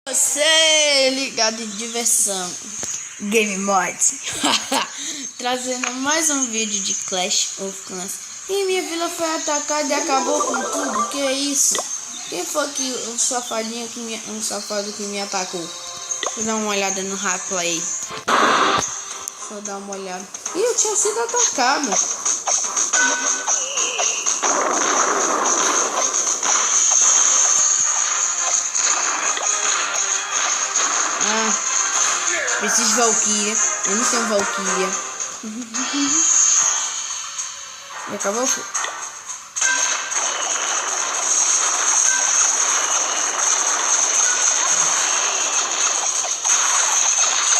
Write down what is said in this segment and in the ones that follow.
Você ligado em diversão, Game Mods, trazendo mais um vídeo de Clash of Clans. E minha vila foi atacada e acabou com tudo. Que é isso? Quem foi que o safadinho um safado que me atacou? Deixa eu dar uma olhada no replay. Deixa eu dar uma olhada. Ih, eu tinha sido atacado. Preciso de Valkyria. Eu não tenho Valkyria. E acabou o fogo.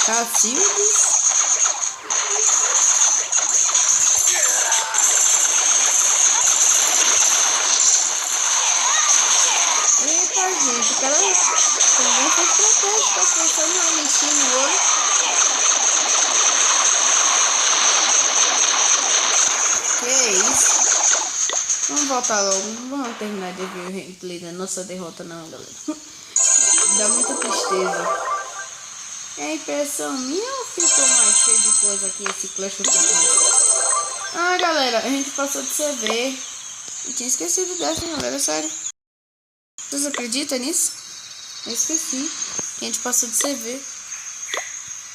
Cacildes. Eita, gente, o cara também foi estratégico, tá pensando na mexer no olho. Que isso? Vamos voltar logo, não vamos terminar de ver o gameplay da nossa derrota não, galera. Dá muita tristeza. É impressão minha ou ficou mais cheio de coisa aqui esse Clash of Clans? Ah, galera, a gente passou de CV. Eu tinha esquecido dessa, galera, sério. Vocês acreditam nisso? Eu esqueci que a gente passou de CV.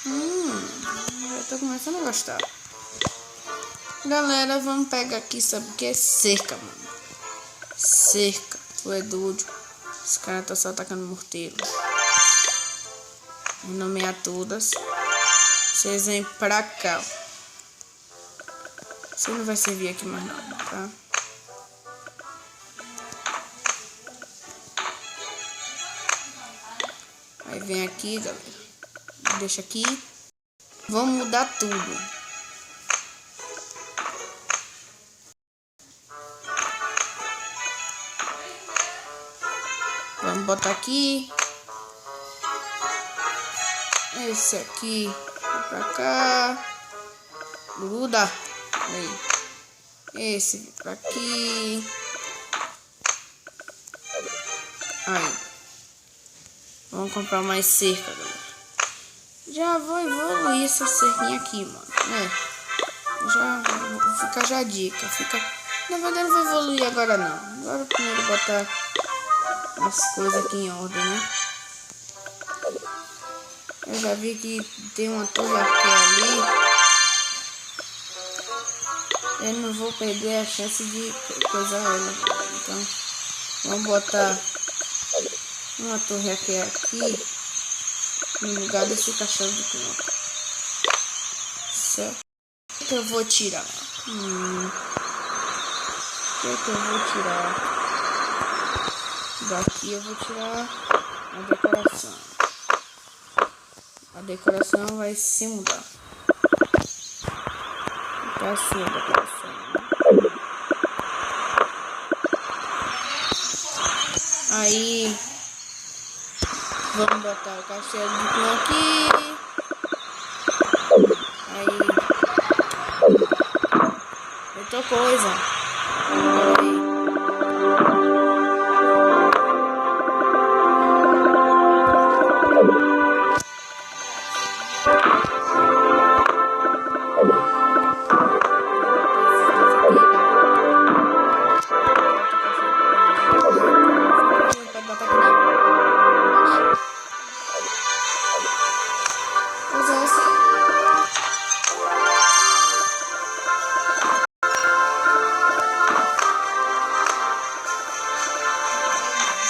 Já tô começando a gostar. Galera, vamos pegar aqui, sabe o que é? Cerca, mano. Cerca. Tu é doido. Esse cara tá só atacando morteiro. Vou nomear todas. Vocês vêm pra cá. Você não vai servir aqui mais nada, tá? Aí vem aqui, galera. Deixa aqui. Vamos mudar tudo. Vamos botar aqui. Esse aqui. Vem pra cá. Gruda. Aí. Esse vem pra aqui. Aí. Vamos comprar mais cerca, galera. Já vou evoluir essa cerquinha aqui, mano. Já fica já a dica. Na verdade não vou evoluir agora não. Agora primeiro botar as coisas aqui em ordem, né? Eu já vi que tem uma torre aqui ali. Eu não vou perder a chance de coisar ela. Então, vamos botar uma torre aqui no lugar desse cachorro do canto. Certo? O que eu vou tirar? O que eu vou tirar? Daqui eu vou tirar a decoração. A decoração vai se mudar. Tá assim a decoração. Aí vamos botar o castelo de clã aqui. Aí outra coisa. Aí.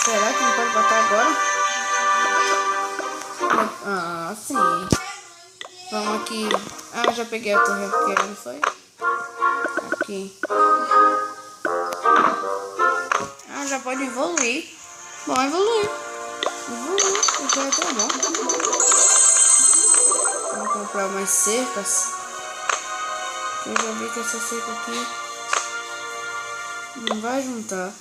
Será que não pode botar agora? Ah, sim. Vamos aqui. Ah, já peguei a torre arqueira, não foi? Aqui. Ah, já pode evoluir. Bom, evoluir. Já é tão bom. Vou comprar mais cercas. Eu já vi que essa cerca aqui não vai juntar.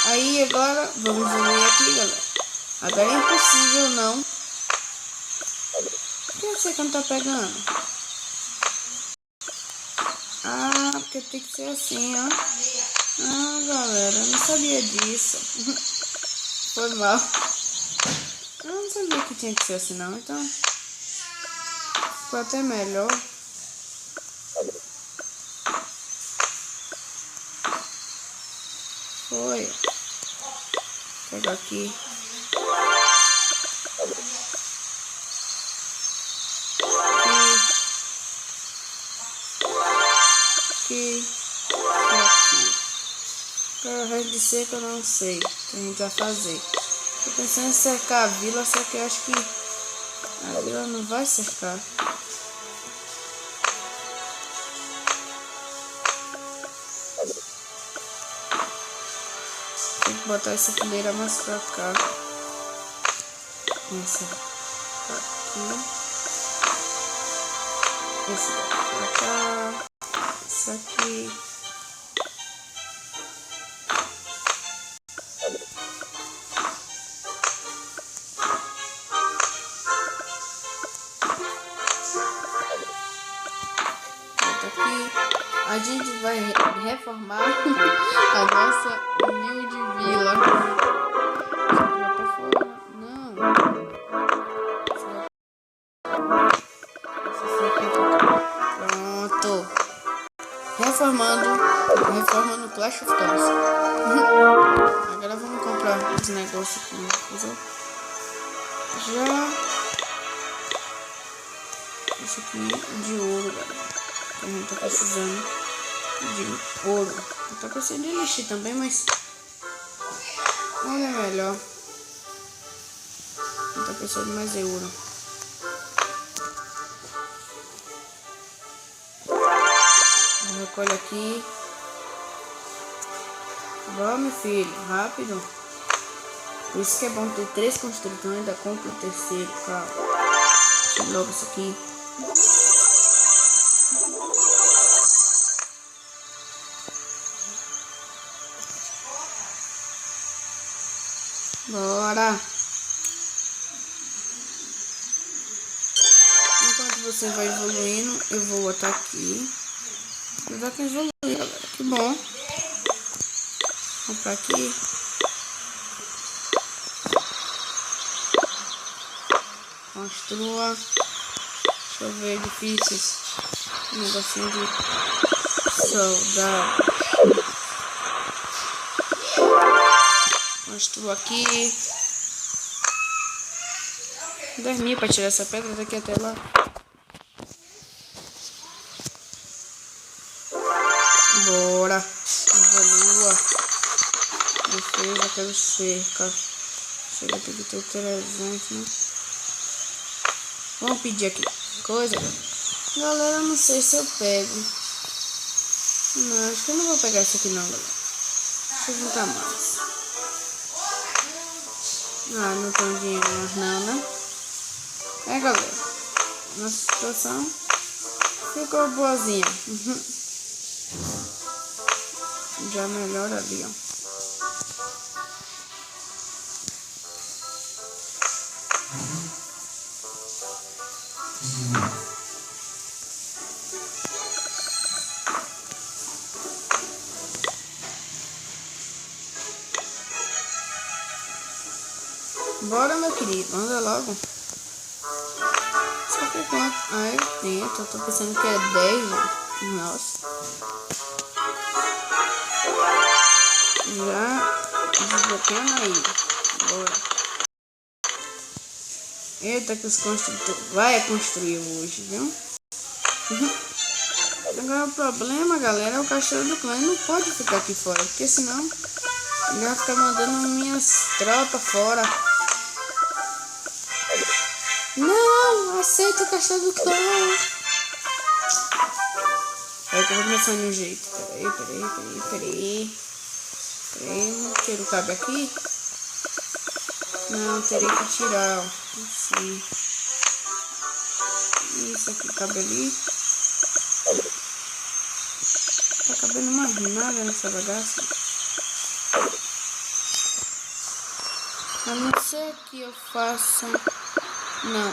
Aí agora vamos evoluir aqui, galera. Agora é impossível não pode ser que não tá pegando? Ah, porque tem que ser assim, ó. Ah, galera, eu não sabia disso. Foi mal. Eu não sabia que tinha que ser assim, não. Então, ficou até melhor. Foi. Pega aqui. Aqui. Agora o resto de seca eu não sei o que a gente vai fazer. Tô pensando em cercar a vila, só que eu acho que a vila não vai cercar. Tem que botar essa fileira mais pra cá. Essa aqui. Esse daqui pra cá. Esse aqui. Aqui a gente vai reformar a nossa humilde vila. Já pra fora. Não. Pronto. Reforma no Clash of Clans. Agora vamos comprar os negócios aqui. Já. Isso aqui de ouro, galera. A gente tá precisando de ouro. Eu tô precisando de elixir também, mas olha melhor. Eu tô precisando de mais ouro. Recolhe aqui. Vamos, filho, rápido. Por isso que é bom ter 3 construtores, ainda compra o terceiro, calma. Deixa logo isso aqui. Bora! Enquanto você vai evoluindo, eu vou botar aqui. Eu já que evoluir, galera. Que bom. Vou pra aqui. Construa. Deixa eu ver edifícios. Um negocinho de soldado. Construa aqui. 10.000 para tirar essa pedra daqui até lá. Bora. Evolua. Defesa, quero cerca. Chega aqui de ter 300, né? Vamos pedir aqui. Coisa, galera, não sei se eu pego. Não, acho que eu não vou pegar isso aqui não, galera. Deixa eu juntar mais. Ah, não tem dinheiro mais não, né? É, galera. Nossa situação ficou boazinha. Já melhora ali, ó. Bora, meu querido, anda logo. Só que quanto? Ah, eu tento. Eu tô pensando que é 10, ó. Nossa. Já desbloqueando aí. Bora. Eita, que os construtores vai construir hoje, viu? Agora o problema, galera, é o castelo do clã. Ele não pode ficar aqui fora, porque senão ele vai ficar mandando minhas tropas fora. Não, aceita o castelo do clã. Peraí que eu vou pensar no jeito. Peraí. O tiro cabe aqui? Não, teria que tirar, ó. Assim. Isso aqui cabe ali. Tá cabendo mais nada nessa bagaça. A não ser que eu faça Não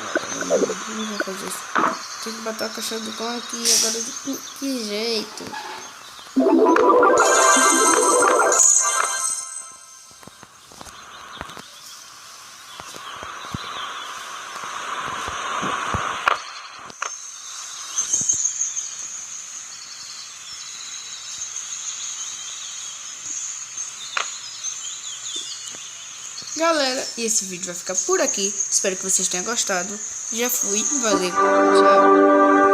vou fazer isso. Tem que botar a caixa do cão aqui agora de que jeito? Galera, e esse vídeo vai ficar por aqui. Espero que vocês tenham gostado. Já fui, valeu, tchau.